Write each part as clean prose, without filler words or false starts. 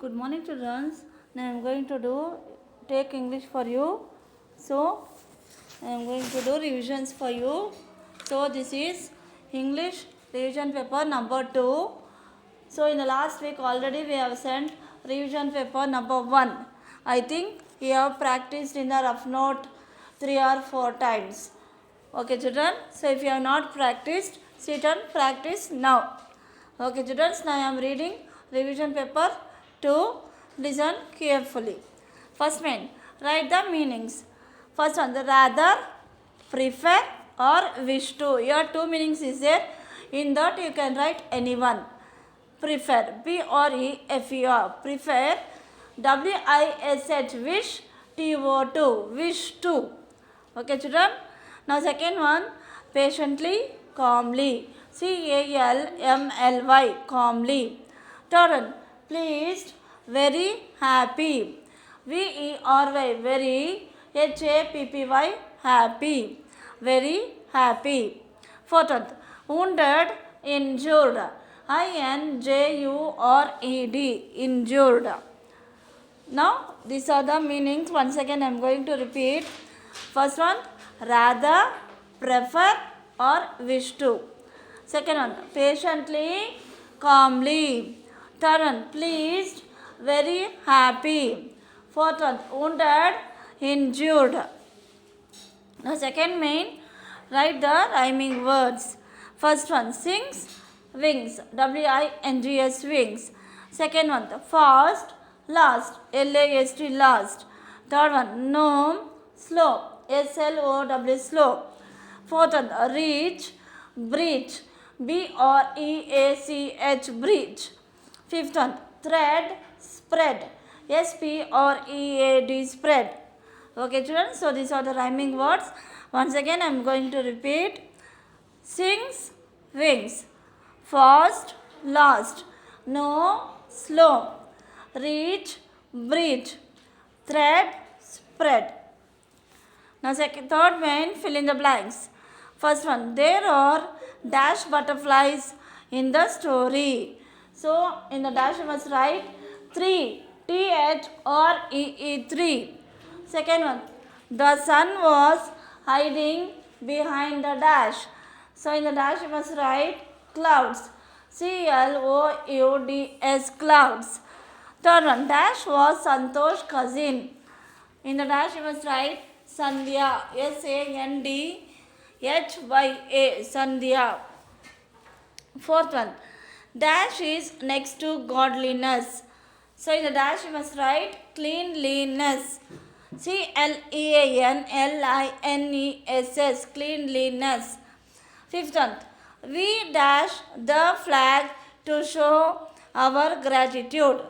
Good morning, children. Now I am going to take English for you. So I am going to do revisions for you. So this is English revision paper number 2. So in the last week already we have sent revision paper number 1. I think you have practiced in the rough note 3 or 4 times. Okay, children. So if you have not practiced, sit and practice now. Okay, children. Now I am reading revision paper 2. Listen carefully. First one, write the meanings. First one, the rather, prefer or wish to. Here 2 meanings is there. In that you can write anyone. Prefer, P-R-E-F-E-R, prefer, W-I-S-H, wish, T-O-2, wish to. Okay, children. Now second one, patiently, calmly, C-A-L-M-L-Y, calmly. Third one, pleased, very happy, V-E-R-Y, very, H-A-P-P-Y, happy, very happy. Fourth one, wounded, injured, I-N-J-U-R-E-D, injured. Now these are the meanings. Once again I am going to repeat. First one, rather, prefer or wish to. Second one, patiently, calmly. Third one, pleased, very happy. Fourth one, wounded, injured. Now second main, write the rhyming words. First one, sings, wings, W-I-N-G-S, wings. Second one, the fast, last, L-A-S-T, last. Third one, gnome, slow, S-L-O-W, slow. Fourth one, reach, breach, B-R-E-A-C-H, breach. Fifth one, thread, spread, S-P-R-E-A-D, spread. Okay, children, so these are the rhyming words. Once again I am going to repeat. Sings, wings, fast, last, no, slow, reach, breach, thread, spread. Now third main, fill in the blanks. First one, there are dash butterflies in the story. So in the dash you must write 3, T-H-R-E-E, 3. Second one, the sun was hiding behind the dash. So in the dash you must write clouds, C-L-O-U-D-S, clouds. Third one, dash was Santosh's cousin. In the dash you must write Sandhya, S-A-N-D-H-Y-A, Sandhya. Fourth one, dash is next to godliness. So in the dash you must write cleanliness, C-L-E-A-N-L-I-N-E-S-S, cleanliness. Fifth one, we dash the flag to show our gratitude.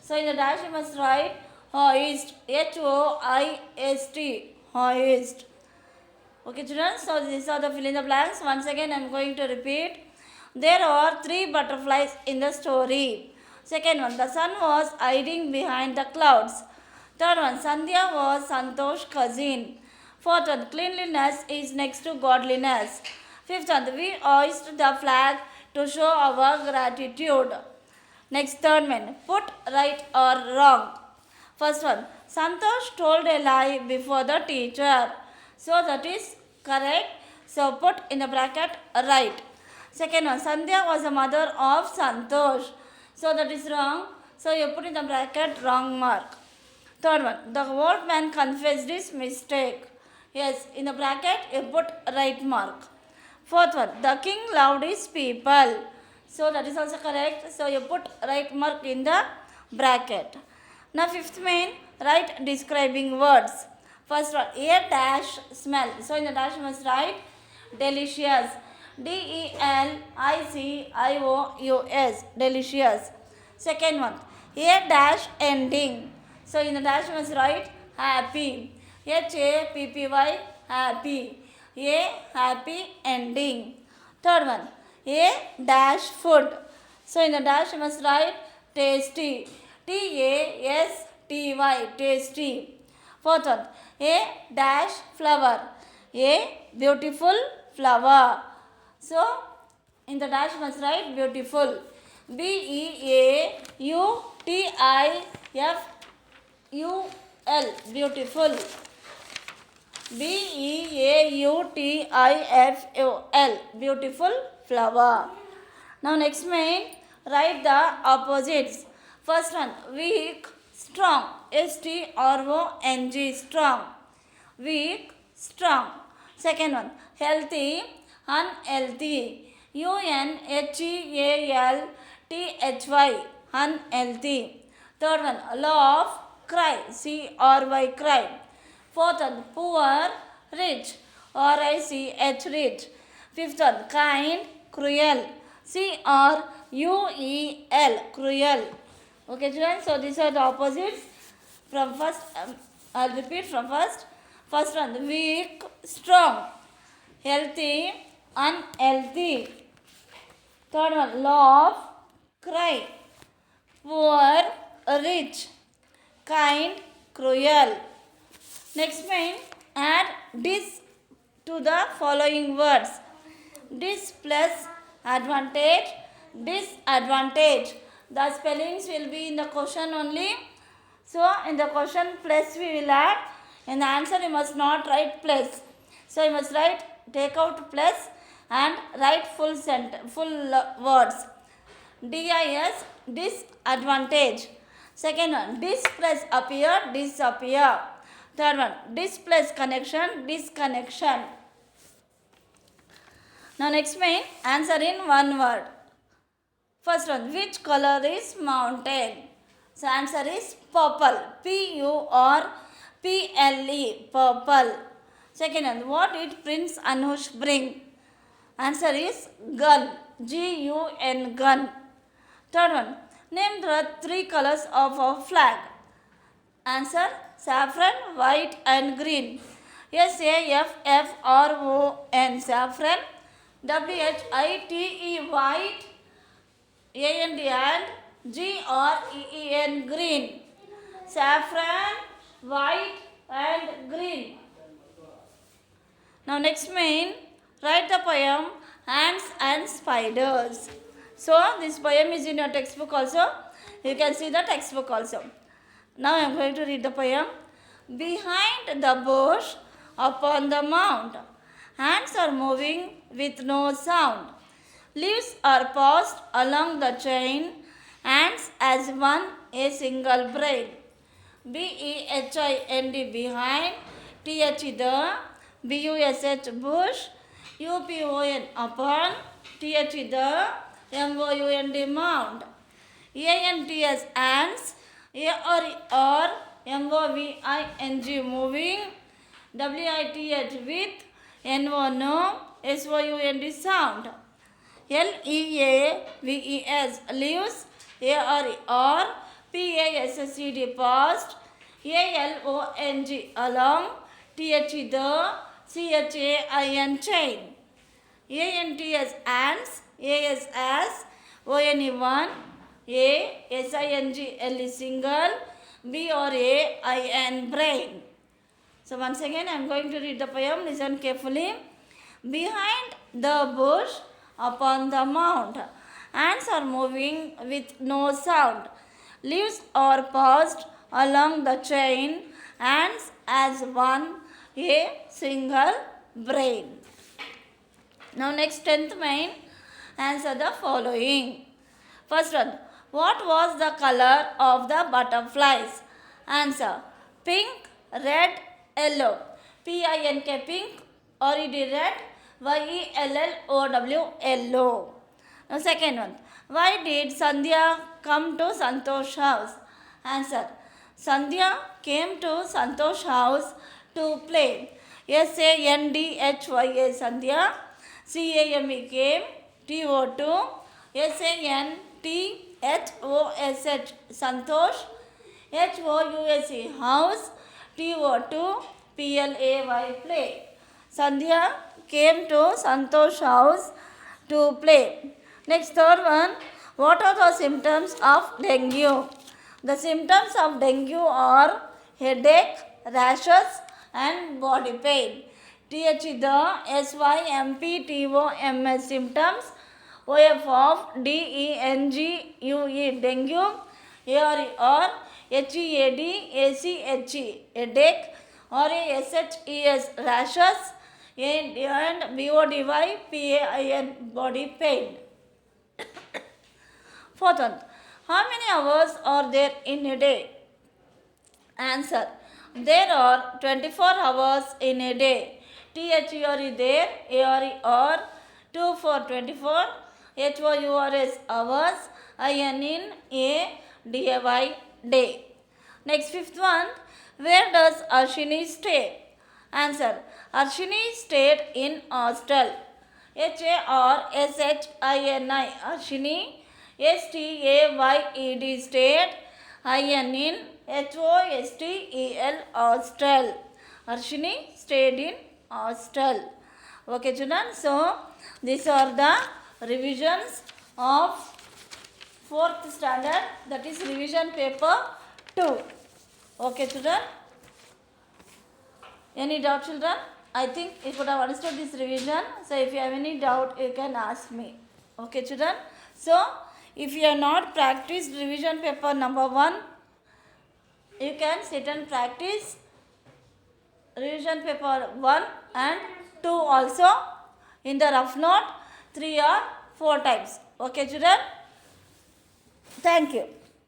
So in the dash you must write hoist, H-O-I-S-T, hoist. Okay, children, so these are the fill in the blanks. Once again I am going to repeat. There are 3 butterflies in the story. Second one, the sun was hiding behind the clouds. Third one, Sandhya was Santosh's cousin. Fourth one, cleanliness is next to godliness. Fifth one, we hoist the flag to show our gratitude. Next third one, put right or wrong. First one, Santosh told a lie before the teacher. So that is correct. So put in the bracket right. Second one, Sandhya was the mother of Santosh. So that is wrong. So you put in the bracket wrong mark. Third one, the old man confessed his mistake. Yes, in the bracket you put right mark. Fourth one, the king loved his people. So that is also correct. So you put right mark in the bracket. Now fifth main, write describing words. First one, a dash smell. So in the dash you must write delicious, D-E-L-I-C-I-O-U-S, delicious. Second one, a dash ending. So in the dash you must write happy, H-A-P-P-Y, happy, a happy ending. Third one, a dash food. So in the dash you must write tasty, T-A-S-T-Y, tasty. Fourth one, a dash flower, a beautiful flower. So in the dash you must write beautiful, B-E-A-U Beautiful. Beautiful. Beautiful. Beautiful flower. Now next main, write the opposites. First one, weak, strong. strong, strong. Weak, strong. Second one, healthy, unhealthy. unhealthy, unhealthy. Third one, laugh, cry, cry. Fourth one, poor, rich, rich. Fifth one, kind, cruel, cruel. Okay, children, so these are the opposites from first. I'll repeat from first. First one, weak, strong, healthy, unhealthy. Third one, laugh, cry, poor, rich, kind, cruel. Next main, add dis to the following words. Dis plus advantage, disadvantage. The spellings will be in the question only. So in the question plus we will add. In the answer you must not write plus. So you must take out plus and write full words. DIS, disadvantage. Second one, dis plus appear, disappear. Third one, dis plus connection, disconnection. Now next main, answer in one word. First one, which color is mountain? So answer is purple. Purple. Purple. Second one, what did Prince Anush bring? Answer is gun. Gun. Gun. Third one, name the three colors of a flag. Answer, saffron, white and green. SAFFRON, saffron. WHITE, white. AND and GREEN, green. Saffron, white and green. Now next main, write the poem Ants and Spiders. So this poem is in your textbook also. You can see the textbook also. Now I am going to read the poem. Behind the bush, upon the mount, ants are moving with no sound. Leaves are passed along the chain, ants as one, a single brain. BEHIND, behind, TH the, BUSH bush, UPON upon, TH the, MOUND mount. ANTS ants, ARR, MOVING moving, WITH with, NO no, SOUND sound. LEAVES leaves, ARR, PASSED past, ALONG along, TH the, CHAIN chain. ANTS ants, AS as, ONE1, SINGLE single, BRAIN brain. So once again I am going to read the poem. Listen carefully. Behind the bush, upon the mount, ants are moving with no sound. Leaves are passed along the chain, ants as one, a single brain. Now next 10th main, answer the following. First one, what was the color of the butterflies? Answer, pink, red, yellow. PINK, pink, RED, red, YELLOW, yellow. Now second one, why did Sandhya come to Santosh house? Answer, Sandhya came to Santosh house to play. SANDHYA, Sandhya. CAME came. TO2. SANTHOSH, Santosh. HOUSE, house. TO2. PLAY, play. Sandhya came to Santosh house to play. Next third one, what are the symptoms of dengue? The symptoms of dengue are headache, rashes and body pain. TH the SYMPTOMS symptoms. OF of DENGUE, dengue. A-R-E or H-E-A-D-A-C-H-E, headache, R-A-S-H-E-S, rashes, and B-O-D-Y-P-A-I-N, body pain. Fourth one, how many hours are there in a day? Answer, there are 24 hours in a day. T-H-E-R-E, there, A-R-E, or, 2 for 24, H-O-U-R-S, hours, I-N, A-D-A-Y, day. Next, fifth one, where does Arshini stay? Answer, Arshini stayed in hostel. H-A-R-S-H-I-N-I, Arshini, S-T-A-Y-E-D, stayed, I-N, H-O-S-T-E-L, hostel. Arshini stayed in hostel. Okay, children. So, these are the revisions of 4th standard, that is revision paper 2. Okay, children. Any doubt, children? I think you could have understood this revision. So, if you have any doubt, you can ask me. Okay, children. So, if you have not practiced revision paper number 1, you can sit and practice revision paper 1 and 2 also in the rough note 3 or 4 times. Okay, children? Thank you.